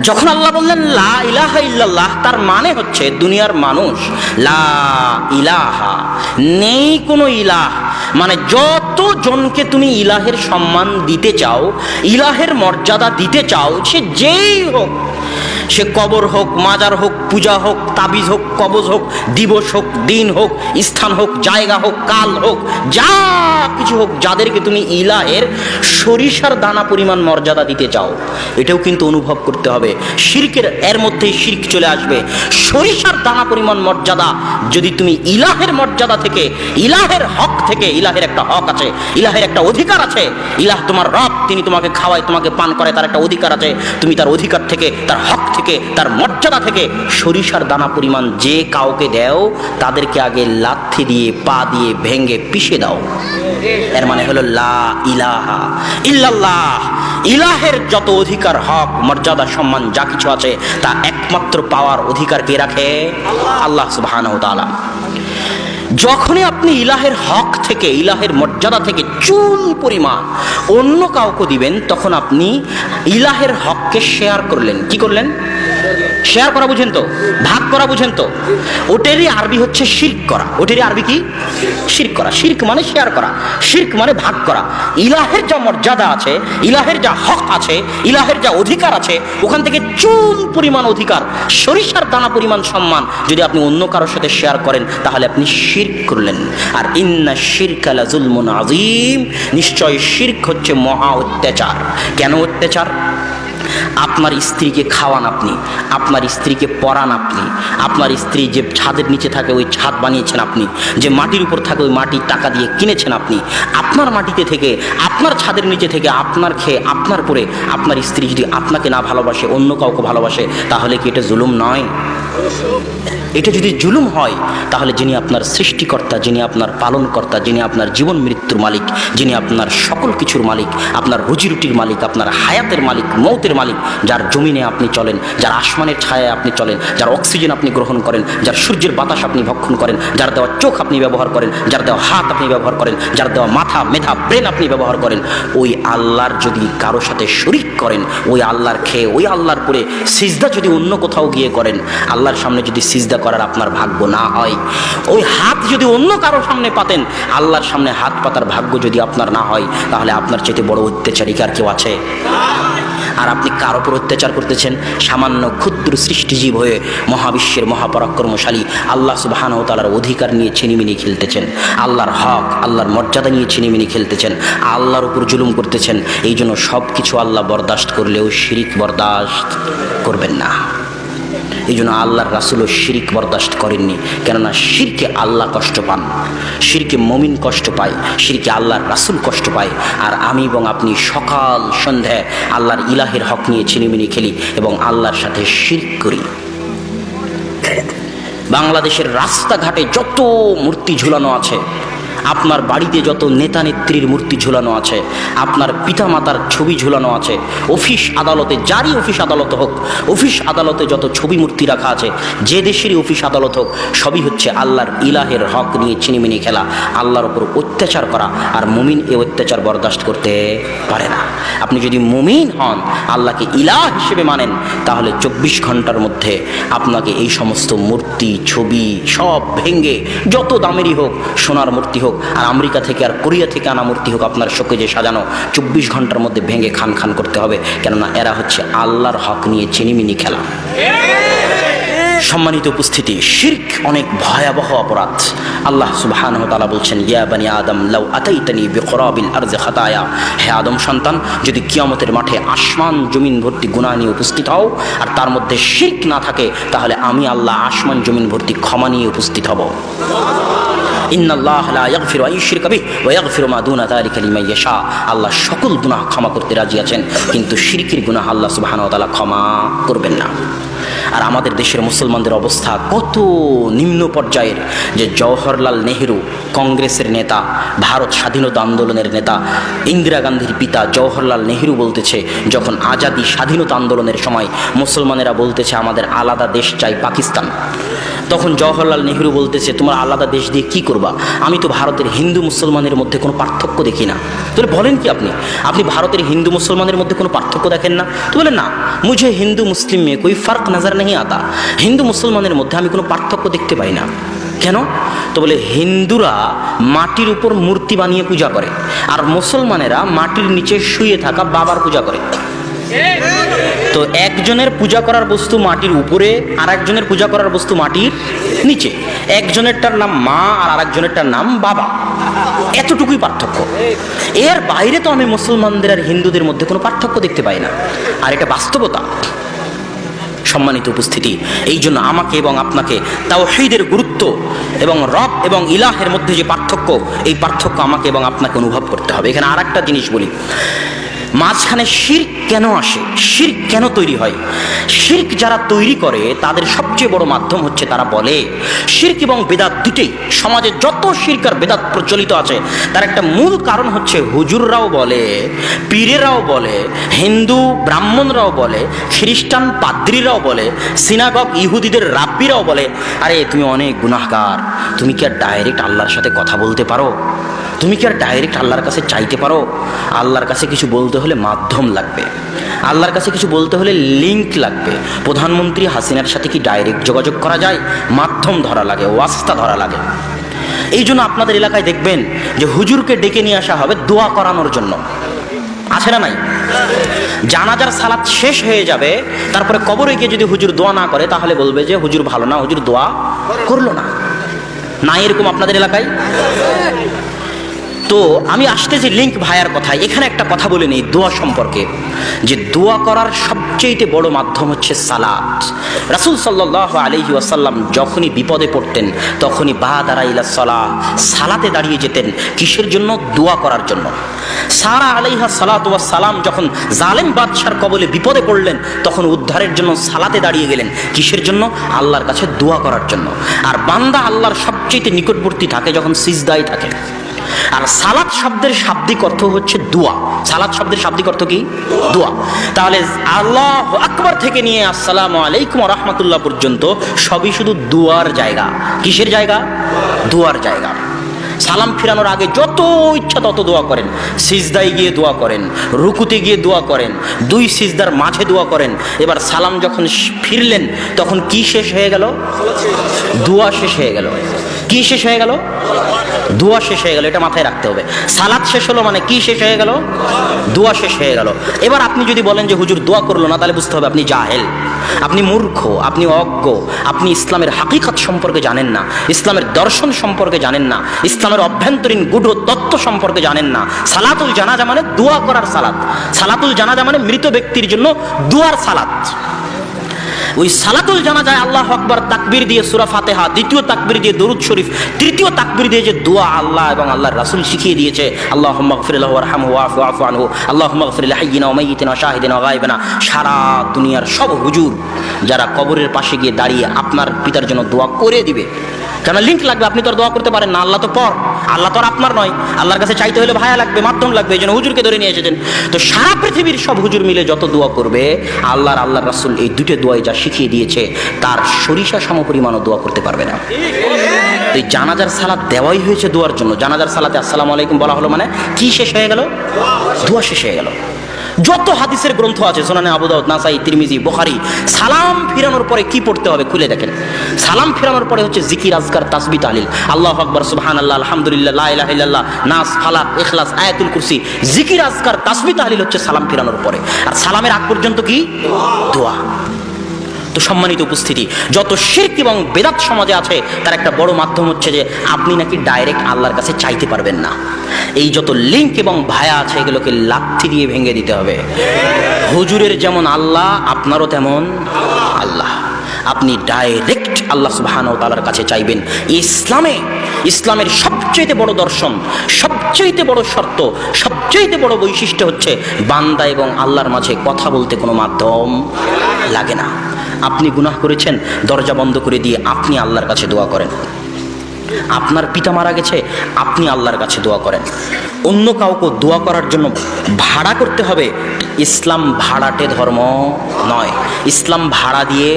যখন আল্লাহ বললেন লা ইলাহা ইল্লাল্লাহ, তার মানে হচ্ছে দুনিয়ার মানুষ লা ইলাহা, নেই কোনো ইলাহ, মানে যত জনকে তুমি ইলাহের সম্মান দিতে চাও, ইলাহের মর্যাদা দিতে চাও, সে যেই হোক, সে কবর হোক, মাজার হোক, পূজা হোক, তাবিজ হোক, কবজ হোক, দিবস হোক, দিন হোক, স্থান হোক, জায়গা হোক, কাল হোক, যা কিছু হোক, যাদেরকে তুমি ইলাহের সরিষার দানা পরিমাণ মর্যাদা দিতে চাও, এটাও কিন্তু অনুভব করতে হবে। শিরকের এর মধ্যেই শিরক চলে আসবে। সরিষার দানা পরিমাণ মর্যাদা যদি তুমি ইলাহের মর্যাদা থেকে, ইলাহের হক থেকে, ইলাহের একটা হক আছে, ইলাহের একটা অধিকার আছে, ইলাহ তোমার রব, তিনি তোমাকে খাওয়ায়, তোমাকে পান করে, তার একটা অধিকার আছে, তুমি তার অধিকার থেকে, তার হক থেকে, তার মর্যাদা থেকে সরিষার দানা পরিমাণ যে কাউকে দেও, তাদেরকে আগে লাথি দিয়ে, পা দিয়ে ভেঙে পিষে দাও। এর মানে হলো লা ইলাহা ইল্লাল্লাহ। ইলাহের যত অধিকার, হক, মর্যাদা, সম্মান যা কিছু আছে, তা একমাত্র পাওয়ার অধিকার কে রাখে? আল্লাহ সুবহানাহু ওয়া তাআলা। যখনই আপনি ইলাহের হক থেকে, ইলাহের মর্যাদা থেকে চুল পরিমাণ অন্য কাউকে দিবেন, তখন আপনি ইলাহের হককে শেয়ার করলেন। কি করলেন? শেয়ার করা বুঝেন তো? ভাগ করা বুঝেন তো? ওটারই আরবি হচ্ছে শিরক করা। ওটারই আরবি কি? শিরক করা। শিরক মানে শেয়ার করা, শিরক মানে ভাগ করা। ইলাহের যা মর্যাদা আছে, ইলাহের যা হক আছে, ইলাহের যা অধিকার আছে, ওখান থেকে চুল পরিমাণ অধিকার, সরিষার দানা পরিমাণ সম্মান যদি আপনি অন্য কারোর সাথে শেয়ার করেন, তাহলে আপনি শিরক করলেন। আর ইন্না শিরকা লাযুলমুন আযীম, নিশ্চয় শিরক হচ্ছে মহা অত্যাচার। কেন অত্যাচার? আপনার স্ত্রীকে খাওয়ান আপনি, আপনার স্ত্রীকে পরান আপনি, আপনার স্ত্রী যে ছাদের নিচে থাকে ওই ছাদ বানিয়েছেন আপনি, যে মাটির উপর থাকে ওই মাটির টাকা দিয়ে কিনেছেন আপনি, আপনার মাটিতে থেকে, আপনার ছাদের নিচে থেকে, আপনার খেয়ে, আপনার পরে আপনার স্ত্রী যদি আপনাকে না ভালোবাসে, অন্য কাউকে ভালোবাসে, তাহলে কি এটা জুলুম নয়? এটা যদি জুলুম হয়, তাহলে যিনি আপনার সৃষ্টিকর্তা, যিনি আপনার পালনকর্তা, যিনি আপনার জীবন মৃত্যুর মালিক, যিনি আপনার সকল কিছুর মালিক, আপনার রুজি রুটির মালিক, আপনার হায়াতের মালিক, মৌতের মালিক, যার জমিনে আপনি চলেন, যার আসমানের ছায়ায় আপনি চলেন, যার অক্সিজেন আপনি গ্রহণ করেন, যার সূর্যের বাতাস আপনি ভক্ষণ করেন, যার দেওয়া চোখ আপনি ব্যবহার করেন, যার দেওয়া হাত আপনি ব্যবহার করেন, যার দেওয়া মাথা, মেধা, ব্রেন আপনি ব্যবহার করেন, ওই আল্লাহর যদি কারো সাথে শরীক করেন, ওই আল্লাহর খেয়ে, ওই আল্লাহর পরে সিজদা যদি অন্য কোথাও গিয়ে করেন, আল্লাহর সামনে যদি সিজদা করার আপনার ভাগ্য না হয়, ওই হাত যদি অন্য কারো সামনে পাতেন, আল্লাহর সামনে হাত পাতার ভাগ্য যদি আপনার না হয়, তাহলে আপনার চেয়ে বড় অত্যাচারী আর কেউ আছে? আর আপনি কার উপর অত্যাচার করতেছেন? সামান্য ক্ষুদ্র সৃষ্টিজীব হয়ে মহাবিশ্বের মহাপরাক্রমশালী আল্লাহ সুবহানাহু ওয়া তাআলার অধিকার নিয়ে ছিনিমিনি খেলতেছেন, আল্লাহর হক, আল্লাহর মর্যাদা নিয়ে ছিনিমিনি খেলতেছেন, আল্লাহর উপর জুলুম করতেছেন। এই জন্য সব কিছু আল্লাহ বরদাস্ত করলেও শিরিক বরদাস্ত করবেন না। এই জন্য আল্লাহর রাসূলও শিরিক বরদাস্ত করেননি, কেননা শিরকে আল্লাহ কষ্ট পান, শিরকে মুমিন কষ্ট পায়, শিরকে আল্লাহর রাসূল কষ্ট পায়। আর আমি এবং আপনি সকাল সন্ধ্যায় আল্লাহর ইলাহের হক নিয়ে ছিনিমিনি খেলি এবং আল্লাহর সাথে শিরক করি। বাংলাদেশের রাস্তাঘাটে যত মূর্তি ঝুলানো আছে, আপনার বাড়িতে যত নেতা নেত্রীর মূর্তি ঝুলানো আছে, আপনার পিতামাতার ছবি ঝুলানো আছে, অফিস আদালতে, যারই অফিস আদালত হোক, অফিস আদালতে যত ছবি মূর্তি রাখা আছে, যে দেশেরই অফিস আদালত হোক, সবই হচ্ছে আল্লাহর ইলাহের হক নিয়ে ছিনিমিনি খেলা, আল্লাহর উপর অত্যাচার করা। আর মুমিন এ অত্যাচার বরদাস্ত করতে পারে না। আপনি যদি মুমিন হন, আল্লাহকে ইলাহ হিসেবে মানেন, তাহলে 24 ঘন্টার মধ্যে আপনাকে এই সমস্ত মূর্তি, ছবি সব ভেঙ্গে, যত দামেরই হোক, সোনার মূর্তি হোক, আর আমেরিকা থেকে আর কোরিয়া থেকে আনা মূর্তি হোক, আপনার শোকেজে সাজানো, 24 ঘন্টার মধ্যে ভেঙে খান খান করতে হবে, কেননা এরা হচ্ছে আল্লাহর হক নিয়ে চিনিমিনি খেলা। সম্মানিত উপস্থিতি, শিরক অনেক ভয়াবহ অপরাধ। আল্লাহ সুবহানাহু ওয়া তাআলা বলছেন, ইয়া বানি আদম লাউ আতাইতানি বিকরাবিল আরজি খাতায়া, হে আদম সন্তান, যদি কিয়ামতের মাঠে আসমান জমিন ভর্তি গুনাহ নিয়ে উপস্থিত হও, আর তার মধ্যে শিরক না থাকে, তাহলে আমি আল্লাহ আসমান জমিন ভর্তি ক্ষমা নিয়ে উপস্থিত হব। ইন্নাল্লাহ লা ইয়াগফিরু আন ইউশরিকা বিহি ওয়া ইয়াগফিরু মা দুনা যালিকা লিমান ইয়াশা। আল্লাহ সকল গুনাহ ক্ষমা করতে রাজি আছেন, কিন্তু শিরকের গুনাহ আল্লাহ সুবহানাহু ওয়া তাআলা ক্ষমা করবেন না। আর আমাদের দেশের মুসলমানদের অবস্থা কত নিম্ন পর্যায়ের, যে জওহরলাল নেহেরু কংগ্রেসের নেতা, ভারত স্বাধীনতা আন্দোলনের নেতা, ইন্দিরা গান্ধীর পিতা জওহরলাল নেহেরু বলতেছে, যখন আজাদি স্বাধীনতা আন্দোলনের সময় মুসলমানেরা বলতেছে আমাদের আলাদা দেশ চাই পাকিস্তান, তখন জওহরলাল নেহেরু বলতেছে তোমরা আলাদা দেশ দিয়ে কি করবা, আমি তো ভারতের হিন্দু মুসলমানের মধ্যে কোনো পার্থক্য দেখি না। তাহলে বলেন কি আপনি ভারতের হিন্দু মুসলমানের মধ্যে কোনো পার্থক্য দেখেন না? তো বলেন না, মুঝে হিন্দু মুসলিম মে কোই ফার্ক নজর नहीं आता, হিন্দু মুসলমানের মধ্যে আমি কোনো পার্থক্য দেখতে পাই না। কেন? তো বলে হিন্দুরা মাটির উপর মূর্তি বানিয়ে পূজা করে, আর মুসলমানেরা মাটির নিচে শুয়ে থাকা বাবার পূজা করে। তো একজনের পূজা করার বস্তু মাটির উপরে, আর একজনের পূজা করার বস্তু মাটির নিচে, একজনেরটার নাম মা আর আরেকজনেরটার নাম বাবা, এতটুকুই পার্থক্য। এর বাইরে তো আমি মুসলমানদের আর হিন্দুদের মধ্যে কোনো পার্থক্য দেখতে পাই না, আর এটা বাস্তবতা। সম্মানিত উপস্থিতি, এই জন্য আমাকে এবং আপনাকে তাওহীদের গুরুত্ব এবং রব এবং ইলাহের মধ্যে যে পার্থক্য, এই পার্থক্য আমাকে এবং আপনাকে অনুভব করতে হবে। এখানে আর একটা জিনিস বলি, মাঝখানে শিরক কেন আসে, শিরক কেন তৈরি হয়? শিরক যারা তৈরি করে তাদের সবচেয়ে বড় মাধ্যম হচ্ছে, তারা বলে শিরক এবং বেদাত দুটেই, সমাজে যত শিরক আর বেদাত প্রচলিত আছে তার একটা মূল কারণ হচ্ছে হুজুররাও বলে, পীরেরাও বলে, হিন্দু ব্রাহ্মণরাও বলে, খ্রিস্টান পাদ্রীরাও বলে, সিনাগগ ইহুদিদের রাব্বিরাও বলে, আরে তুমি অনেক গুনাহগার, তুমি কি আর ডাইরেক্ট আল্লাহর সাথে কথা বলতে পারো? তুমি কি আর ডাইরেক্ট আল্লাহর কাছে চাইতে পারো? আল্লাহর কাছে কিছু বলতে হলে মাধ্যম লাগবে, আল্লাহর কাছে কিছু বলতে হলে লিঙ্ক লাগবে। প্রধানমন্ত্রী হাসিনার সাথে কি ডাইরেক্ট যোগাযোগ করা যায়? মাধ্যম ধরা লাগে, ওয়াস্তা ধরা লাগে। এই জন্য আপনাদের এলাকায় দেখবেন যে হুজুরকে ডেকে নিয়ে আসা হবে দোয়া করানোর জন্য, আছে না নাই? জানাজার সালাত শেষ হয়ে যাবে, তারপরে কবরে গিয়ে যদি হুজুর দোয়া না করে তাহলে বলবে যে হুজুর ভালো না, হুজুর দোয়া করলো না। না এরকম আপনাদের এলাকায়? তো আমি আসতেছি লিঙ্ক ভাইয়ার কথায়, এখানে একটা কথা বলে নেই দোয়া সম্পর্কে, যে দোয়া করার সবচেয়ে বড় মাধ্যম হচ্ছে সালাত। রাসূল সাল্লাল্লাহু আলাইহি ওয়াসাল্লাম যখনই বিপদে পড়তেন তখনই বাদারা ইলা সালাহ, সালাতে দাঁড়িয়ে যেতেন। কিসের জন্য? দোয়া করার জন্য। সারা আলাইহা সালাতু ওয়াস সালাম যখন জালেম বাদশার কবলে বিপদে পড়লেন তখন উদ্ধারের জন্য সালাতে দাঁড়িয়ে গেলেন। কিসের জন্য? আল্লাহর কাছে দোয়া করার জন্য। আর বান্দা আল্লাহর সবচেয়ে নিকটবর্তী থাকে যখন সিজদায় থাকে। আর সালাত শব্দের শাব্দিক অর্থ হচ্ছে দোয়া। সালাত শব্দের শাব্দিক অর্থ কি? দোয়া। তাহলে আল্লাহু আকবার থেকে নিয়ে আসসালামু আলাইকুম ওয়া রাহমাতুল্লাহ পর্যন্ত সবই শুধু দোয়ার জায়গা। কিসের জায়গা? দোয়ার জায়গা। সালাম ফিরানোর আগে যত ইচ্ছা তত দোয়া করেন, সিজদায় গিয়ে দোয়া করেন, রুকুতে গিয়ে দোয়া করেন, দুই সিজদার মাঝে দোয়া করেন। এবার সালাম যখন ফিরলেন তখন কি শেষ হয়ে গেল? দোয়া শেষ হয়ে গেল। কি শেষ হয়ে গেল? দোয়া শেষ হয়ে গেল। এটা মাথায় রাখতে হবে। সালাত শেষ হলো মানে কি শেষ হয়ে গেল? দোয়া শেষ হয়ে গেল। এবার আপনি যদি বলেন যে হুজুর দোয়া করলো না, তাহলে বুঝতে হবে আপনি জাহেল, আপনি মূর্খ, আপনি অজ্ঞ, আপনি ইসলামের হাকিকত সম্পর্কে জানেন না, ইসলামের দর্শন সম্পর্কে জানেন না, ইসলামের অভ্যন্তরীণ গূঢ় তত্ত্ব সম্পর্কে জানেন না। সালাতুল জানাজা মানে দোয়া করার সালাত। সালাতুল জানাজা মানে মৃত ব্যক্তির জন্য দোয়ার সালাত। ওই সালাতুল জানাজায় আল্লাহু আকবার তাকবীর দিয়ে সূরা ফাতিহা, দ্বিতীয় তাকবীর দিয়ে দরুদ শরীফ, তৃতীয় তাকবীর দিয়ে যে দোয়া আল্লাহ এবং আল্লাহর রাসূল শিখিয়ে দিয়েছে, আল্লাহুম্মা গফির লাহু ওয়ারহামহু ওয়াফু আনহু, আল্লাহুম্মা গফির লিহাইয়িনা ওয়া মাইয়িতিনা ওয়া শাহিদিনা ওয়া গায়বিনা। সারা দুনিয়ার সব হুজুর যারা কবরের পাশে গিয়ে দাঁড়িয়ে আপনার পিতার জন্য দোয়া করে দিবে। কেন? লিঙ্ক লাগবে, আপনি তো আর দোয়া করতে পারেন না, আল্লাহ তো পর, আল্লাহ তো আর আপনার নয়। আল্লাহর কাছে চাইতে হলে ভায়া লাগবে, মাধ্যম লাগবে, এই জন্য হুজুরকে ধরে নিয়ে এসেছেন। তো সারা পৃথিবীর সব হুজুর মিলে যত দোয়া করবে, আল্লাহর রাসূল এই দুটো দোয়াই যা শিখিয়ে দিয়েছে তার সরিষা সমপরিমাণও দোয়া করতে পারবে না। এই জানাজার সালাত দেওয়াই হয়েছে দোয়ার জন্য। জানাজার সালাতে আসসালামু আলাইকুম বলা হলো মানে কি শেষ হয়ে গেল? দোয়া শেষ হয়ে গেল। যত হাদিসের গ্রন্থ আছে, সুনানে আবু দাউদ, নাসাই, তিরমিজি, বুখারী, সালাম ফিরানোর পরে কি পড়তে হবে খুলে দেখেন। সালাম ফিরানোর পরে হচ্ছে জিকির, আজকার, তাসবিহ, তাহলিল, আল্লাহু আকবার, সুবহানাল্লাহ, আলহামদুলিল্লাহ, লা ইলাহা ইল্লাল্লাহ, নাস, ফালাক, ইখলাস, আয়াতুল কুরসি। জিকির, আজকার, তাসবিহ, তাহলিল হচ্ছে সালাম ফিরানোর পরে। আর সালামের আগ পর্যন্ত কি? দোয়া। তো সম্মানিত উপস্থিতি, যত শিরক এবং বেদাত সমাজে আছে তার একটা বড় মাধ্যম হচ্ছে যে আপনি নাকি ডাইরেক্ট আল্লাহর কাছে চাইতে পারবেন না। এই যত লিঙ্ক এবং ভায়া আছে এগুলোকে লাথি দিয়ে ভেঙে দিতে হবে। হুজুরের যেমন আল্লাহ, আপনারও তেমন আল্লাহ। আপনি ডাইরেক্ট আল্লাহ সুবহানাহু ওয়া তাআলার কাছে চাইবেন। ইসলামের সবচেয়ে বড় দর্শন, সবচেয়ে বড় শর্ত, সবচেয়ে বড় বৈশিষ্ট্য হচ্ছে বান্দা এবং আল্লাহর মাঝে কথা বলতে কোনো মাধ্যম লাগে না। আপনি গুনাহ করেছেন, দরজা বন্ধ করে দিয়ে আপনি আল্লাহর কাছে দোয়া করেন। আপনার পিতা মারা গেছে, আপনি আল্লাহর কাছে দোয়া করেন। অন্য কাউকে দোয়া করার জন্য ভাড়া করতে হবে। ইসলাম ভাড়াটে ধর্ম নয়, ইসলাম ভাড়া দিয়ে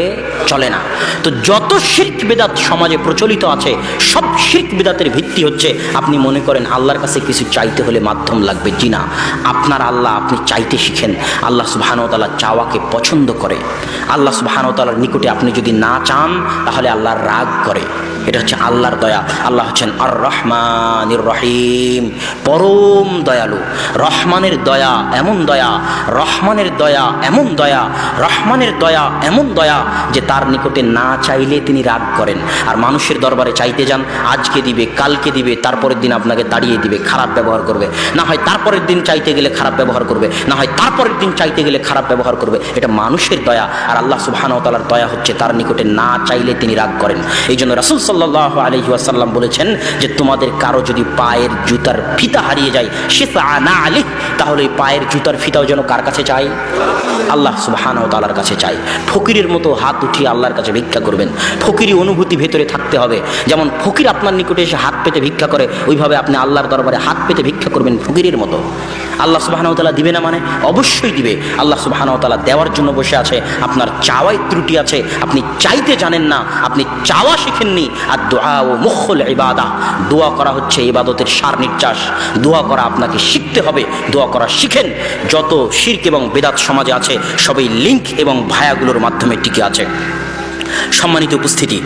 চলে না। তো যত শিরক বিদআত সমাজে প্রচলিত আছে, সব শিরক বিদআতের ভিত্তি হচ্ছে আপনি মনে করেন আল্লাহর কাছে কিছু চাইতে হলে মাধ্যম লাগবে। জি না, আপনার আল্লাহ, আপনি চাইতে শিখেন। আল্লাহ সুবহানাহু ওয়া তাআলা চাওয়াকে পছন্দ করে। আল্লাহ সুবহানাহু ওয়া তাআলার নিকটে আপনি যদি না চান তাহলে আল্লাহ রাগ করে। এটা হচ্ছে আল্লাহর দয়া। আল্লাহ হচ্ছেন আর রহমানির রহিম, পরম দয়ালু। রহমানের দয়া এমন দয়া, রহমানের দয়া এমন দয়া, রহমানের দয়া এমন দয়া যে তার নিকটে না চাইলে তিনি রাগ করেন। আর মানুষের দরবারে চাইতে যান, আজকে দিবে, কালকে দিবে, তারপরের দিন আপনাকে তাড়িয়ে দিবে, খারাপ ব্যবহার করবে। না হয় তারপরের দিন চাইতে গেলে খারাপ ব্যবহার করবে, না হয় তারপরের দিন চাইতে গেলে খারাপ ব্যবহার করবে। এটা মানুষের দয়া। আর আল্লাহ সুবহানাহু ওয়া তাআলার দয়া হচ্ছে তার নিকটে না চাইলে তিনি রাগ করেন। এই জন্য রাসূল সাল্লাল্লাহু আলাইহি ওয়াসাল্লাম বলেছেন যে তোমাদের কারো যদি পায়ের জুতার ফিতা হারিয়ে যায়, শিফআনা আলিহ, তাহলে পায়ের জুতার ফিতাও যেন কার কাছে চাই? আল্লাহ সুবহানাহু ওয়া তাআলার কাছে চাই। ফকিরের মতো হাত উঠিয়ে আল্লাহর কাছে ভিক্ষা করবেন। ফকিরি অনুভূতি ভেতরে থাকতে হবে। যেমন ফকির আপনার নিকটে এসে হাত পেতে ভিক্ষা করে, ওইভাবে আপনি আল্লাহর দরবারে হাত পেতে ভিক্ষা করবেন ফকিরের মতো। আল্লাহ সুবহানাহু ওয়া তাআলা দিবে না মানে? অবশ্যই দিবে। আল্লাহ সুবহানাহু ওয়া তাআলা দেওয়ার জন্য বসে আছে। আপনার চাওয়ায় ত্রুটি আছে, আপনি চাইতে জানেন না, আপনি চাওয়া শিখেননি। আর দোয়া ও মুখুল ইবাদা, দোয়া করা হচ্ছে ইবাদতের সার নির্যাস। দোয়া করা আপনাকে শিখতে হবে, দোয়া করা শিখেন। যত শিরক এবং বিদআত সমাজে আছে সবই লিঙ্ক এবং ভায়াগুলোর মাধ্যমে টিকে আছে। সম্মানিত উপস্থিতি,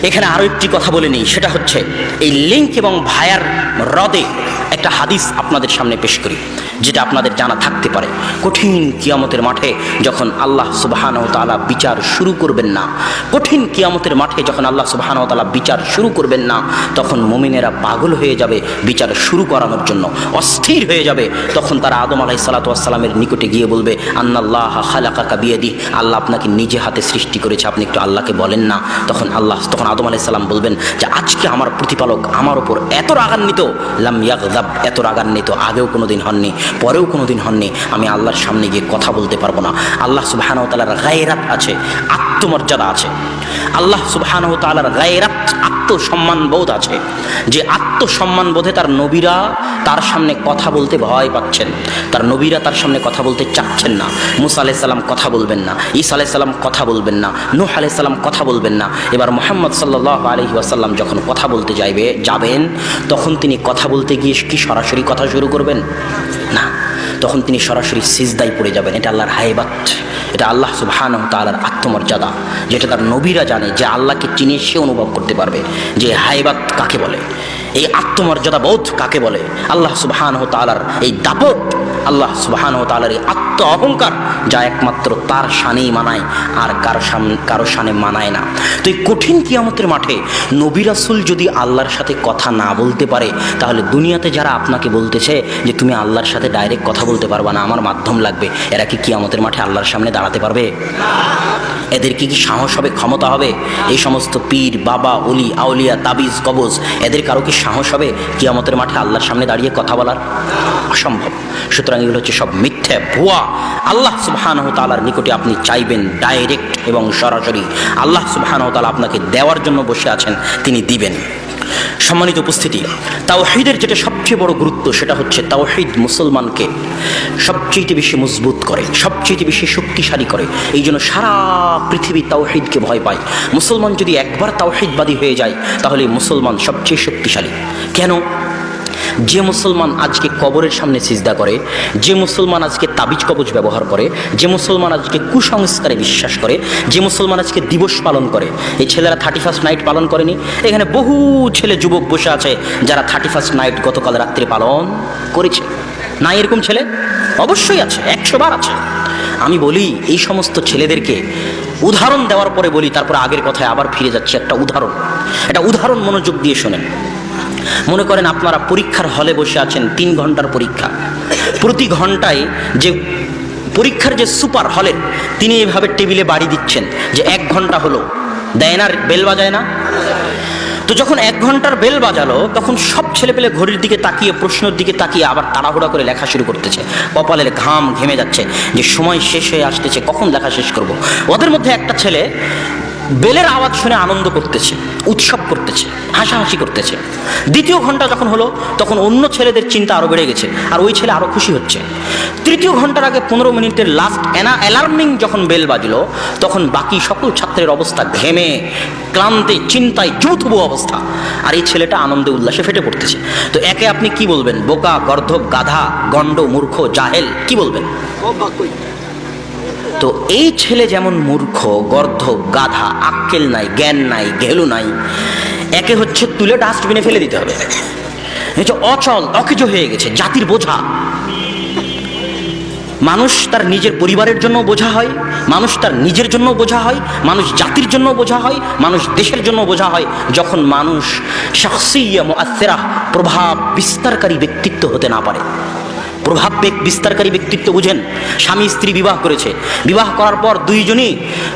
এখানে আরো একটি কথা বলে নিই, সেটা হচ্ছে এই লিঙ্ক এবং ভায়ার হ্রদে একটা হাদিস আপনাদের সামনে পেশ করি, যেটা আপনাদের জানা থাকতে পারে। কঠিন কিয়ামতের মাঠে যখন আল্লাহ সুবহানাহু ওয়া তাআলা বিচার শুরু করবেন না, কঠিন কিয়ামতের মাঠে যখন আল্লাহ সুবহানাহু ওয়া তাআলা বিচার শুরু করবেন না, তখন মুমিনেরা পাগল হয়ে যাবে বিচার শুরু করানোর জন্য, অস্থির হয়ে যাবে। তখন তারা আদম আলাইহিস সালাতু ওয়াস সালামের নিকটে গিয়ে বলবে, আন্নাল্লাহা খালাকাকা বিয়াদিহি, আল্লাহ আপনাকে নিজে হাতে সৃষ্টি করেছে, আপনি একটু আল্লাহকে বলেন না। তখন আদম আলাইহিস সালাম বলবেন যে আজকে আমার প্রতিপালক আমার উপর এত রাগান্বিত, লাম ইয়াগযাব, এত রাগান্বিত আগেও কোনোদিন হননি, পরেও কোনোদিন হননি। আমি আল্লাহর সামনে গিয়ে কথা বলতে পারবো না। আল্লাহ সুবহানাহু ওয়া তাআলার গায়রাত আছে, আত্মমর্যাদা আছে। আল্লাহ সুবহানাহু ওয়া তাআলার গায়রাত, আত্মসম্মান বোধ আছে, যে আত্মসম্মান বোধে তার নবীরা তার সামনে কথা বলতে ভয় পাচ্ছেন, তার নবীরা তার সামনে কথা বলতে চাচ্ছেন না। মুসা আলাইহিস সালাম কথা বলবেন না, ঈসা আলাইহিস সালাম কথা বলবেন না, নূহ আলাইহিস সালাম কথা বলবেন না। এবার মুহাম্মদ সাল্লাল্লাহু আলাইহি ওয়াসাল্লাম যখন কথা বলতে যাবেন, তখন তিনি কথা বলতে গিয়ে কি সরাসরি কথা শুরু করবেন? না, তখন তিনি সরাসরি সিজদায় পড়ে যাবেন। এটা আল্লাহর হায়বাত, এটা আল্লাহ সুবহানাহু ওয়া তাআলার আত্মমর্যাদা, যেটা তার নবীরা জানে, যে আল্লাহকে চিনে সে অনুভব করতে পারবে যে হায়বাত কাকে বলে, এই আত্মমর্যাদা বোধ কাকে বলে। আল্লাহ সুবহানাহু ওয়া তাআলার এই দাপট, আল্লাহ সুবহানাহু ওয়া তাআলার এই আত্ম অহংকার, যা একমাত্র তার শানেই মানায়, আর কারো শানে মানায় না। তো এই কঠিন কিয়ামতের মাঠে নবী রাসূল যদি আল্লাহর সাথে কথা না বলতে পারে, তাহলে দুনিয়াতে যারা আপনাকে বলতেছে যে তুমি আল্লাহর সাথে ডাইরেক্ট কথা বলতে পারবা না, আমার মাধ্যম লাগবে, এরা কি কিয়ামতের মাঠে আল্লাহর সামনে দাঁড়াতে পারবে? এদের কি সাহস হবে, ক্ষমতা হবে? এই সমস্ত পীর, বাবা, ওলি, আউলিয়া, তাবিজ, কবজ, এদের কারো কি সাহস হবে কিয়ামতের মাঠে আল্লাহর সামনে দাঁড়িয়ে কথা বলার? অসম্ভব। সুতরাং এগুলো হচ্ছে সব মিথ্যা, ভুয়া। আল্লাহ সুবহানাহু ওয়া তাআলার নিকটে আপনি চাইবেন ডাইরেক্ট এবং সরাসরি। আল্লাহ সুবহানাহু ওয়া তাআলা আপনাকে দেওয়ার জন্য বসে আছেন, তিনি দিবেন। সম্মানিত উপস্থিতি, তাওহীদের যেটা সবচেয়ে বড় গুরুত্ব, সেটা হচ্ছে তাওহীদ মুসলমানকে সবচেয়ে বেশি মজবুত করে, সবচেয়ে বেশি শক্তিশালী করে। এই জন্য সারা পৃথিবী তাওহীদকে ভয় পায়। মুসলমান যদি একবার তাওহীদবাদী হয়ে যায়, তাহলে মুসলমান সবচেয়ে শক্তিশালী। কেন? যে মুসলমান আজকে কবরের সামনে সিজদা করে, যে মুসলমান আজকে তাবিজ কবজ ব্যবহার করে, যে মুসলমান আজকে কুসংস্কারে বিশ্বাস করে, যে মুসলমান আজকে দিবস পালন করে, এই ছেলেরা 31st নাইট পালন করেনি? এখানে বহু ছেলে যুবক বসে আছে যারা 31st নাইট গতকাল রাত্রে পালন করেছে। না এরকম ছেলে? অবশ্যই আছে, 100 বার আছে। আমি বলি এই সমস্ত ছেলেদেরকে উদাহরণ দেওয়ার পরে বলি, তারপরে আগের কথায় আবার ফিরে যাচ্ছে। একটা উদাহরণ মনোযোগ দিয়ে শোনেন। মনে করেন আপনারা পরীক্ষার হলে বসে আছেন, 3 ঘন্টার পরীক্ষা। প্রতি ঘন্টায় যে পরীক্ষার যে সুপার হলের, তিনি এভাবে টেবিলে বাড়ি দিচ্ছেন যে 1 ঘন্টা হলো, দেয় না? বেল বাজায় না? তো যখন 1 ঘন্টার বেল বাজালো তখন সব ছেলেপেলে ঘড়ির দিকে তাকিয়ে, প্রশ্নের দিকে তাকিয়ে আবার তাড়াহুড়া করে লেখা শুরু করতেছে। কপালের ঘাম ঘেমে যাচ্ছে যে সময় শেষ হয়ে আসতেছে, কখন লেখা শেষ করব। ওদের মধ্যে একটা ছেলে বেলের আওয়াজ শুনে আনন্দ করতেছে, উৎসব করতেছে, হাসাহাসি করতেছে। 2য় ঘন্টা যখন হলো তখন অন্য ছেলেদের চিন্তা আরো বেড়ে গেছে, আর ওই ছেলে আরো খুশি হচ্ছে। 3য় ঘন্টার আগে 15 মিনিটের লাস্ট অ্যালার্মিং যখন বেল বাজলো তখন বাকি সকল ছাত্রের অবস্থা ঘেমে, ক্লান্তি, চিন্তায় জুথুবু অবস্থা, আর এই ছেলেটা আনন্দে উল্লাসে ফেটে পড়তেছে। তো একে আপনি কি বলবেন? বোকা, গর্ধব, গাধা, গণ্ড, মূর্খ, জাহেল, কি বলবেন? তো এই ছেলে যেমন মূর্খ, গর্ধব, গাধা, আক্কেল নাই, জ্ঞান নাই, ঘেলু নাই, একে হচ্ছে তুলে ডাস্টবিনে ফেলে দিতে হবে। অচল, অকেজ হয়ে গেছে, জাতির বোঝা। মানুষ তার নিজের পরিবারের জন্য বোঝা হয়, মানুষ তার নিজের জন্য বোঝা হয়, মানুষ জাতির জন্য বোঝা হয়, মানুষ দেশের জন্য বোঝা হয় যখন মানুষ শাখসিয়া মুআসসিরা, প্রভাব বিস্তারকারী ব্যক্তিত্ব হতে না পারে। প্রভাব বিস্তারকারী ব্যক্তিত্ব বুঝেন? স্বামী স্ত্রী বিবাহ করেছে, বিবাহ করার পর দুইজনই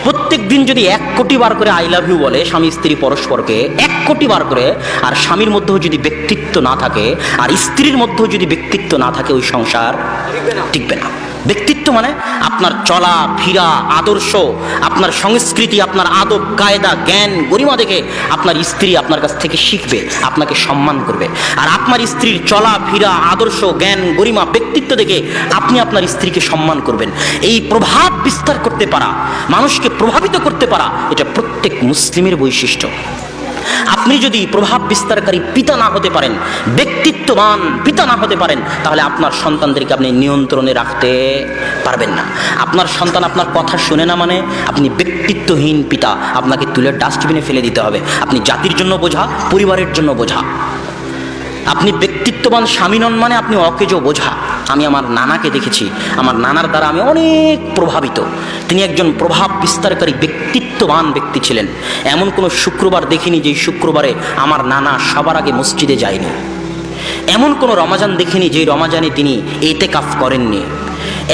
প্রত্যেক দিন যদি 1 কোটি বার করে আই লাভ ইউ বলে স্বামী স্ত্রী পরস্পরকে, 1 কোটি বার করে, আর স্বামীর মধ্যেও যদি ব্যক্তিত্ব না থাকে আর স্ত্রীর মধ্যেও যদি ব্যক্তিত্ব না থাকে, ওই সংসার টিকবে না। ব্যক্তিত্ব মানে আপনার চলা ফিরা, আদর্শ, আপনার সংস্কৃতি, আপনার আদব কায়দা, জ্ঞান, গরিমা দেখে আপনার স্ত্রী আপনার কাছ থেকে শিখবে, আপনাকে সম্মান করবে। আর আপনার স্ত্রীর চলা ফিরা, আদর্শ, জ্ঞান, গরিমা, ব্যক্তিত্ব দেখে আপনি আপনার স্ত্রীকে সম্মান করবেন। এই প্রভাব বিস্তার করতে পারা, মানুষকে প্রভাবিত করতে পারা, এটা প্রত্যেক মুসলিমের বৈশিষ্ট্য। আপনি যদি প্রভাব বিস্তারকারী পিতা না হতে পারেন, ব্যক্তিত্ববান পিতা না হতে পারেন, তাহলে আপনার সন্তানদেরকে আপনি নিয়ন্ত্রণে রাখতে পারবেন না। আপনার সন্তান আপনার কথা শুনে না মানে আপনি ব্যক্তিত্বহীন পিতা, আপনাকে তুলে ডাস্টবিনে ফেলে দিতে হবে। আপনি জাতির জন্য বোঝা, পরিবারের জন্য বোঝা। আপনি ব্যক্তিত্ববান স্বামী নন মানে আপনি অকেজো বোঝা। আমি আমার নানাকে দেখেছি, আমার নানার দ্বারা আমি অনেক প্রভাবিত। তিনি একজন প্রভাব বিস্তারকারী ব্যক্তিত্ববান ব্যক্তি ছিলেন। এমন কোনো শুক্রবার দেখিনি যেই শুক্রবারে আমার নানা সবার আগে মসজিদে যায়নি। এমন কোনো রমাজান দেখিনি যেই রমাজানে তিনি ইতিকাফ করেননি।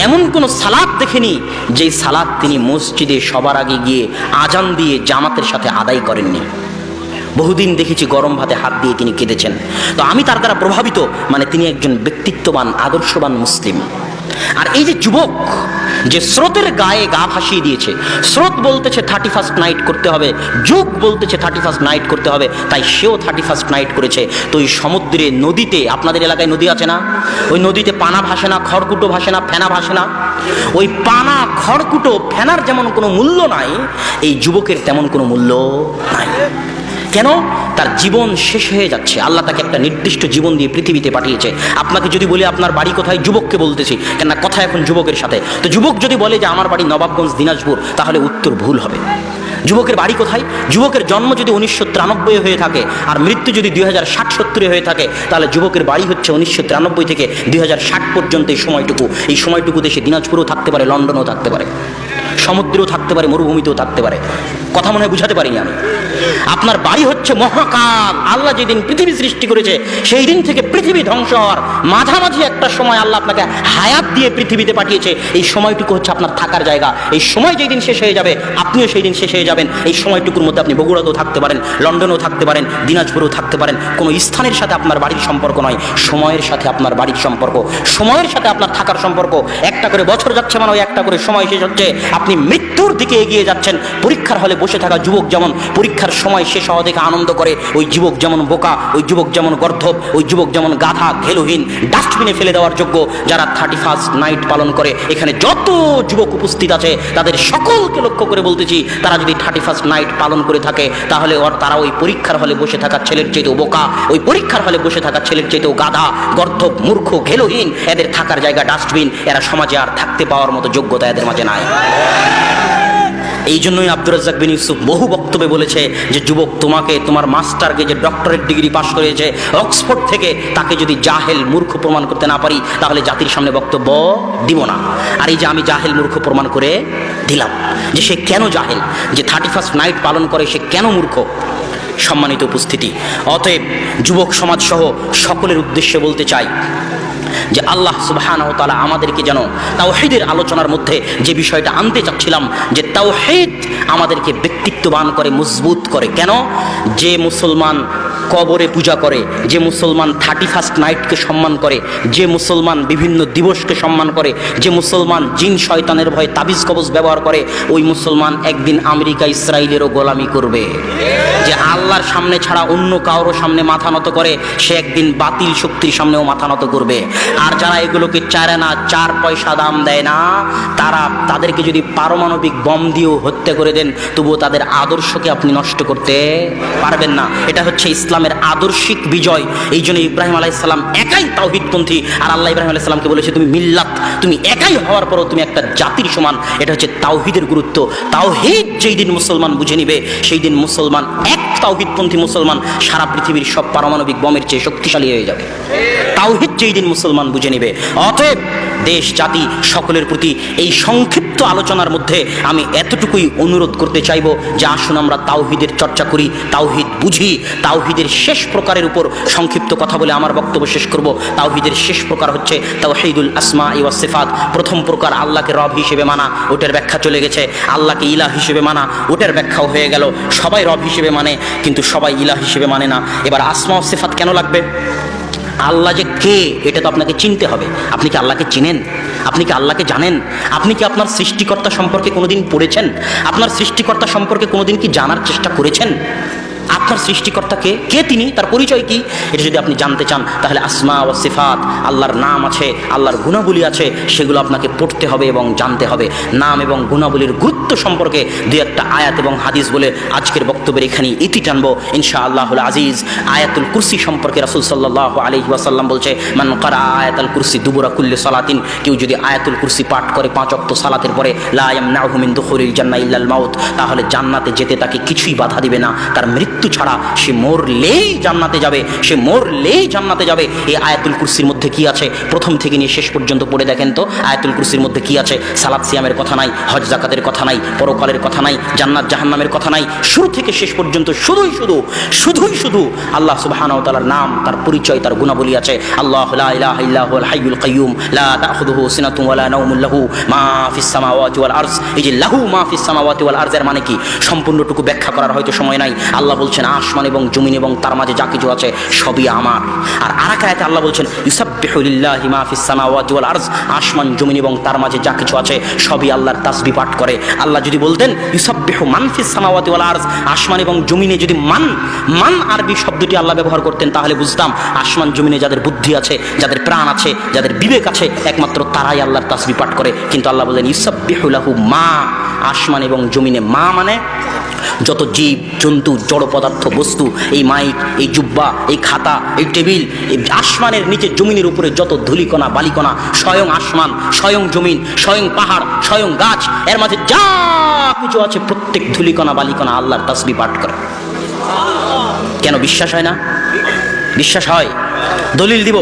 এমন কোনো সালাত দেখিনি যেই সালাত তিনি মসজিদে সবার আগে গিয়ে আজান দিয়ে জামাতের সাথে আদায় করেননি। বহুদিন দেখেছি গরম ভাতে হাত দিয়ে তিনি কেঁদেছেন। তো আমি তার দ্বারা প্রভাবিত, মানে তিনি একজন ব্যক্তিত্ববান, আদর্শবান মুসলিম। আর এই যে যুবক যে স্রোতের গায়ে গা ভাসিয়ে দিয়েছে, স্রোত বলতেছে 31st নাইট করতে হবে, যুগ বলতেছে 31st নাইট করতে হবে, তাই সেও 31st নাইট করেছে। তো ওই সমুদ্রে, নদীতে, আপনাদের এলাকায় নদী আছে না? ওই নদীতে পানা ভাসে না, খড়কুটো ভাসে না, ফেনা ভাসে না? ওই পানা, খড়কুটো, ফেনার যেমন কোনো মূল্য নাই, এই যুবকের তেমন কোনো মূল্য নাই। কেন? তার জীবন শেষ হয়ে যাচ্ছে। আল্লাহ তাকে একটা নির্দিষ্ট জীবন দিয়ে পৃথিবীতে পাঠিয়েছে। আপনাকে যদি বলি আপনার বাড়ি কোথায়, যুবককে বলতেছি, কেন কথা এখন যুবকের সাথে। তো যুবক যদি বলে যে আমার বাড়ি নবাবগঞ্জ, দিনাজপুর, তাহলে উত্তর ভুল হবে। যুবকের বাড়ি কোথায়? যুবকের জন্ম যদি 1993 হয়ে থাকে আর মৃত্যু যদি 2060-70 হয়ে থাকে, তাহলে যুবকের বাড়ি হচ্ছে 1993 থেকে 2060 পর্যন্ত এই সময়টুকু। এই সময়টুকু দেশে দিনাজপুরেও থাকতে পারে, লন্ডনেও থাকতে পারে, সমুদ্রেও থাকতে পারে, মরুভূমিতেও থাকতে পারে। কথা মনে হয় বুঝাতে পারিনি আমি। আপনার বাড়ি হচ্ছে মহাকাল। আল্লাহ যেদিন পৃথিবী সৃষ্টি করেছে সেই দিন থেকে পৃথিবী ধ্বংস হওয়ার মাঝামাঝি একটা সময় আল্লাহ আপনাকে হায়াত দিয়ে পৃথিবীতে পাঠিয়েছে। এই সময়টুকু হচ্ছে আপনার থাকার জায়গা। এই সময় যেই দিন শেষ হয়ে যাবে, আপনিও সেই দিন শেষ হয়ে যাবেন। এই সময়টুকুর মধ্যে আপনি বগুড়াতেও থাকতে পারেন, লন্ডনেও থাকতে পারেন, দিনাজপুরেও থাকতে পারেন। কোনো স্থানের সাথে আপনার বাড়ির সম্পর্ক নয়, সময়ের সাথে আপনার বাড়ির সম্পর্ক, সময়ের সাথে আপনার থাকার সম্পর্ক। একটা করে বছর যাচ্ছে মানে ওই একটা করে সময় শেষ হচ্ছে, আপনি মৃত্যুর দিকে এগিয়ে যাচ্ছেন। পরীক্ষার হলে বসে থাকা যুবক যেমন পরীক্ষার সময় শেষ হওয়া দেখে আনন্দ করে, ওই যুবক যেমন বোকা, ওই যুবক যেমন গর্ধব, ওই যুবক যেমন গাধা, ঘেলুহীন, ডাস্টবিনে ফেলে দেওয়ার যোগ্য। যারা 31st নাইট পালন করে, এখানে যত যুবক উপস্থিত আছে তাদের সকলকে লক্ষ্য করে বলতেছি, তারা যদি 31st নাইট পালন করে থাকে তাহলে তারা ওই পরীক্ষার হলে বসে থাকা ছেলের চাইতেও বোকা, ওই পরীক্ষার হলে বসে থাকা ছেলের চাইতেও গাধা, গর্ধব, মূর্খ, ঘেলুহীন। এদের থাকার জায়গা ডাস্টবিন। এরা সমাজে আর থাকতে পাওয়ার মতো যোগ্যতা এদের মাঝে নাই। এই জন্যই আব্দুর রাজ্জাক বিন ইউসুফ বহু বক্তব্যে বলেছে যে যুবক, তোমাকে তোমার মাস্টারকে যে ডক্টরেট ডিগ্রি পাশ করেছে অক্সফোর্ড থেকে, তাকে যদি জাহেল মূর্খ প্রমাণ করতে না পারি তাহলে জাতির সামনে বক্তব্য দিব না। আর এই যে আমি জাহেল মূর্খ প্রমাণ করে দিলাম যে সে কেন জাহেল, যে 31st নাইট পালন করে সে কেন মূর্খ। সম্মানিত উপস্থিতি, অতএব যুবক সমাজ সহ সকলের উদ্দেশ্যে বলতে চাই, যে আল্লাহ সুবহানাহু ওয়া তাআলা আমাদেরকে যেন তাওহীদের আলোচনার মধ্যে যে বিষয়টা আনতে চাচ্ছিলাম, যে তাওহীদ আমাদেরকে ব্যক্তিত্ববান করে, মজবুত করে। কেন? যে মুসলমান কবরে পূজা করে, যে মুসলমান 31st নাইটকে সম্মান করে, যে মুসলমান বিভিন্ন দিবসকে সম্মান করে, যে মুসলমান জিন শয়তানের ভয়ে তাবিজ কবজ ব্যবহার করে, ওই মুসলমান একদিন আমেরিকা ইসরায়েলেরও গোলামি করবে। যে আল্লাহর সামনে ছাড়া অন্য কারো সামনে মাথা নত করে, সে একদিন বাতিল শক্তির সামনেও মাথা নত করবে। আর যারা এগুলোকে চায় না, 4 পয়সা দাম দেয় না, তাদেরকে যদি পারমাণবিক বম দিয়েও হত্যা করে দেন, তবুও তাদের আদর্শকে আপনি নষ্ট করতে পারবেন না। এটা হচ্ছে ইসলামের আদর্শিক বিজয়। এই জন্য ইব্রাহিম আলাইহিস সালাম একাই তাওহীদপন্থী, আর আল্লাহ ইব্রাহিম আলাইহিস সালামকে বলেছে তুমি মিল্লাত, তুমি একাই হওয়ার পরও তুমি একটা জাতির সমান। এটা হচ্ছে তাওহীদের গুরুত্ব। তাওহীদ যেই দিন মুসলমান বুঝে নিবে, সেই দিন মুসলমান, এক তাওহীদপন্থী মুসলমান সারা পৃথিবীর সব পারমাণবিক বমের চেয়ে শক্তিশালী হয়ে যাবে। তাওহীদ যেই দিন মুসলমান বুঝে নিবে। অতএব দেশ জাতি সকলের প্রতি এই সংক্ষিপ্ত আলোচনার মধ্যে আমি এতটুকুই অনুরোধ করতে চাইব যে আসুন আমরা তাওহীদের চর্চা করি, তাওহীদ বুঝি। তাওহীদের শেষ প্রকারের উপর সংক্ষিপ্ত কথা বলে আমার বক্তব্য শেষ করব। তাওহীদের শেষ প্রকার হচ্ছে তাওহীদুল আসমা ওয়াস সিফাত। প্রথম প্রকার আল্লাহকে রব হিসেবে মানা, ওটার ব্যাখ্যা চলে গেছে। আল্লাহকে ইলাহ হিসেবে মানা, ওটার ব্যাখ্যাও হয়ে গেল। সবাই রব হিসেবে মানে, কিন্তু সবাই ইলাহ হিসেবে মানে না। এবার আসমা ওয়াস সিফাত কেন লাগবে? আল্লাহ যে কে এটা তো আপনাকে চিনতে হবে। আপনি কি আল্লাহকে চিনেন? আপনি কি আল্লাহকে জানেন? আপনি কি আপনার সৃষ্টিকর্তা সম্পর্কে কোনোদিন পড়েছেন? আপনার সৃষ্টিকর্তা সম্পর্কে কোনোদিন কি জানার চেষ্টা করেছেন? আপনার সৃষ্টিকর্তাকে কে, তিনি, তার পরিচয় কি, এটা যদি আপনি জানতে চান, তাহলে আসমা ওয়া সিফাত, আল্লাহর নাম আছে, আল্লাহর গুণাবলী আছে, সেগুলো আপনাকে পড়তে হবে এবং জানতে হবে। নাম এবং গুণাবলীর গুরুত্ব সম্পর্কে দুই একটা আয়াত এবং হাদিস বলে আজকের বক্তব্যের এখানে ইতি টানবো ইনশাআল্লাহুল আজিজ। আয়াতুল কুরসি সম্পর্কে রাসূল সাল্লাল্লাহু আলাইহি ওয়াসাল্লাম বলছে, মান ক্বারা আয়াতুল কুরসি দুবুরা কুল্লি সালাতিন, কেউ যদি আয়াতুল কুরসি পাঠ করে 5 ওয়াক্ত সালাতের পরে, লা ইয়ামনাহু মিন দুখুলিল জান্নাহ ইল্লাল মাউত, তাহলে জান্নাতে যেতে তাকে কিছুই বাধা দিবে না, তার মৃত্যু ছাড়া। সে মরলেই জান্নাতে যাবে, সে মরলেই জান্নাতে যাবে। এই আয়াতুল কুরসির মধ্যে কি আছে প্রথম থেকে নিয়ে শেষ পর্যন্ত পড়ে দেখেন তো। আয়াতুল কুরসির মধ্যে কি আছে? সালাত সিয়ামের কথা নাই, হজ জাকাতের কথা নাই, পরকালের কথা নাই, জান্নাত জাহান্নামের কথা নাই। শুরু থেকে শেষ পর্যন্ত শুধুই শুধু আল্লাহ সুবহানাহু ওয়া তাআলার নাম, তার পরিচয়, তার গুণাবলী আছে। আল্লাহু লা ইলাহা ইল্লা হুয়াল হাইয়ুল কাইয়্যুম লা তাখুযুহু সিনাতুন ওয়া লা নাওমুন লাহু মা ফিস সামাওয়াতি ওয়াল আরজ। এই যে লাহু মা ফিস সামাওয়াতি ওয়াল আরজের মানে কি সম্পূর্ণটুকু ব্যাখ্যা করার হয়তো সময় নাই। আল্লাহ বলছেন আসমান এবং জমিন এবং তার মাঝে যা কিছু আছে সবই আমার। আর আরেক আয়াতে আল্লাহ বলছেন ইউসাব্বিহু লিল্লাহি মা ফিস সামাওয়াতি ওয়াল আরজ, আসমান জমিন এবং তার মাঝে যা কিছু আছে সবই আল্লাহর তাসবিহ পাঠ করে। আল্লাহ যদি বলতেন ইউসাব্বিহু মান ফিস সামাওয়াতি ওয়াল আরজ, আসমান এবং জমিনে যদি মান আরবি শব্দটি আল্লাহ ব্যবহার করতেন, তাহলে বুঝতাম আসমান জমিনে যাদের বুদ্ধি আছে, যাদের প্রাণ আছে, যাদের বিবেক আছে, একমাত্র তারাই আল্লাহর তাসবিহ পাঠ করে। কিন্তু আল্লাহ বলেন ইউসাব্বিহু লাহু মা, আসমান এবং জমিনে মা মানে যত জীব জন্তু জড় পদার্থ বস্তু, এই মাইক, এই জুব্বা, এই খাতা, এই টেবিল, এই আসমানের নিচে জমিনের উপরে যত ধূলিকণা বালিকণা, স্বয়ং আসমান, স্বয়ং জমিন, স্বয়ং পাহাড়, স্বয়ং গাছ, এর মাঝে যা কিছু আছে প্রত্যেক ধূলিকণা বালিকণা আল্লাহর তাসবিহ পাঠ করে। কেন বিশ্বাস হয় না? বিশ্বাস হয়। দলিল দিব।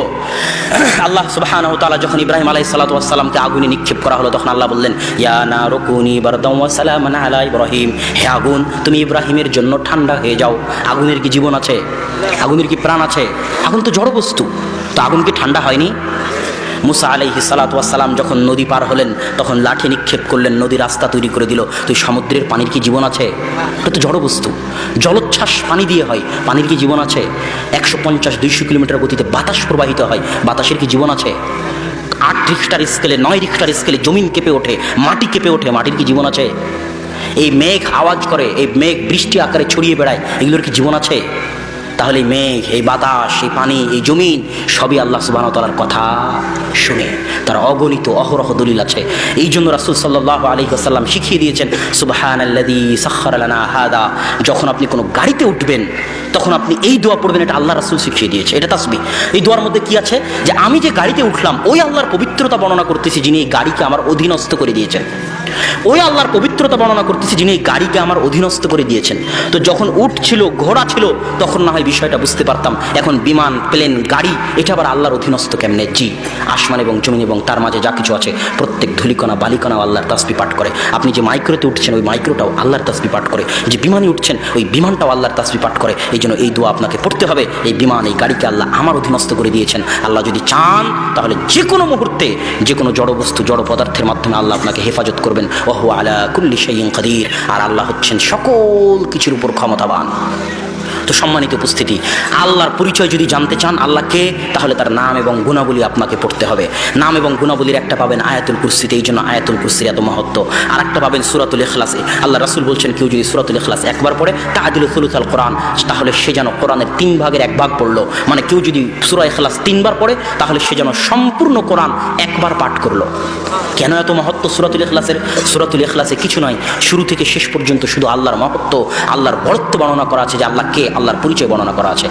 আল্লাহ সুবহানাহু ওয়া তাআলা যখন ইব্রাহিম আলাইহিস সালাতু ওয়াস সালামকে আগুনে নিক্ষেপ করা হলো, তখন আল্লাহ বললেন ইয়া নারু কুনি বারদাম ওয়া সালামান আলা ইব্রাহিম, হে আগুন তুমি ইব্রাহিমের জন্য ঠান্ডা হয়ে যাও। আগুনের কি জীবন আছে? আগুনের কি প্রাণ আছে? আগুন তো জড় বস্তু, তো আগুন কি ঠান্ডা হয়নি? মুসা আলাইহিস সালাতু ওয়াস সালাম যখন নদী পার হলেন, তখন লাঠি নিক্ষেপ করলেন, নদী রাস্তা তৈরি করে দিল। তো সমুদ্রের পানির কি জীবন আছে? এটা তো জড় বস্তু, জলোচ্ছ্বাস পানি দিয়ে হয়, পানির কি জীবন আছে? 150-200 কিলোমিটার গতিতে বাতাস প্রবাহিত হয়, বাতাসের কি জীবন আছে? 8 রিখটার স্কেলে 9 রিখটার স্কেলে জমিন কেঁপে ওঠে, মাটি কেঁপে ওঠে, মাটির কি জীবন আছে? এই মেঘ আওয়াজ করে, এই মেঘ বৃষ্টি আকারে ছড়িয়ে বেড়ায়, এগুলোর কি জীবন আছে? তাহলে এই মেঘ, এই বাতাস, এই পানি, এই জমিন সবই আল্লাহ সুবহানাহু ওয়া তাআলার কথা শুনে, তার অগণিত অহরহ দলিল আছে। এই জন্য রাসূল সাল্লাল্লাহু আলাইহি ওয়াসাল্লাম শিখিয়ে দিয়েছেন সুবহানাল্লাযী সাখখারা লানা হাদা। যখন আপনি কোনো গাড়িতে উঠবেন তখন আপনি এই দোয়া পড়বেন, এটা আল্লাহ রাসূল শিখিয়ে দিয়েছে, এটা তাসবিহ। এই দোয়ার মধ্যে কি আছে? যে আমি যে গাড়িতে উঠলাম ওই আল্লাহর পবিত্রতা বর্ণনা করতেছি, যিনি এই গাড়িকে আমার অধীনস্থ করে দিয়েছেন। ওই আল্লাহর পবিত্রতা বর্ণনা করতেছি যিনি এই গাড়িকে আমার অধীনস্থ করে দিয়েছেন। তো যখন উট ছিল, ঘোড়া ছিল, তখন না হয় বিষয়টা বুঝতে পারতাম। এখন বিমান, প্লেন, গাড়ি, এটা আবার আল্লাহর অধীনস্থ কেমনে? জি, আসমান এবং জমিন এবং তার মাঝে যা কিছু আছে প্রত্যেক ধূলিকণা বালিকণাও আল্লাহর তাসবিহ পাঠ করে। আপনি যে মাইক্রোতে উঠছেন ওই মাইক্রোটাও আল্লাহর তাসবিহ পাঠ করে। যে বিমানে উঠছেন ওই বিমানটাও আল্লাহর তাসবিহ পাঠ করে। এই জন্য এই দোয়া আপনাকে পড়তে হবে। এই বিমান, এই গাড়িকে আল্লাহ আমার অধীনস্থ করে দিয়েছেন। আল্লাহ যদি চান তাহলে যে কোনো মুহূর্তে যে কোনো জড় বস্তু, জড় পদার্থের মাধ্যমে আল্লাহ আপনাকে হেফাজত করবেন। ওহু আলা কুল্লি শাইইন কাদির। আর আল্লাহ হচ্ছেন সকল কিছুর উপর ক্ষমতাবান। তো সম্মানিত উপস্থিতি, আল্লাহর পরিচয় যদি জানতে চান আল্লাহকে, তাহলে তার নাম এবং গুণাবলী আপনাকে পড়তে হবে। নাম এবং গুণাবলীর একটা পাবেন আয়াতুল কুরসিতে, এই জন্য আয়াতুল কুরসির এত মহত্ব। আর একটা পাবেন সূরাতুল ইখলাসে। আল্লাহ রাসূল বলছেন কেউ যদি সূরাতুল ইখলাস একবার পড়ে তাআদিলু সুলুসাল কোরআন, তাহলে সে যেন কোরআনের 3 ভাগের 1 ভাগ পড়লো। মানে কেউ যদি সূরা ইখলাস 3 বার পড়ে তাহলে সে যেন সম্পূর্ণ কোরআন একবার পাঠ করলো। কেন এত মহত্ব সূরাতুল ইখলাসের? সূরাতুল ইখলাসে কিছু নয়, শুরু থেকে শেষ পর্যন্ত শুধু আল্লাহর মহত্ব, আল্লাহর বরত্ব বর্ণনা করা আছে, যে আল্লাহকে, আল্লাহর পরিচয় বর্ণনা করা আছে।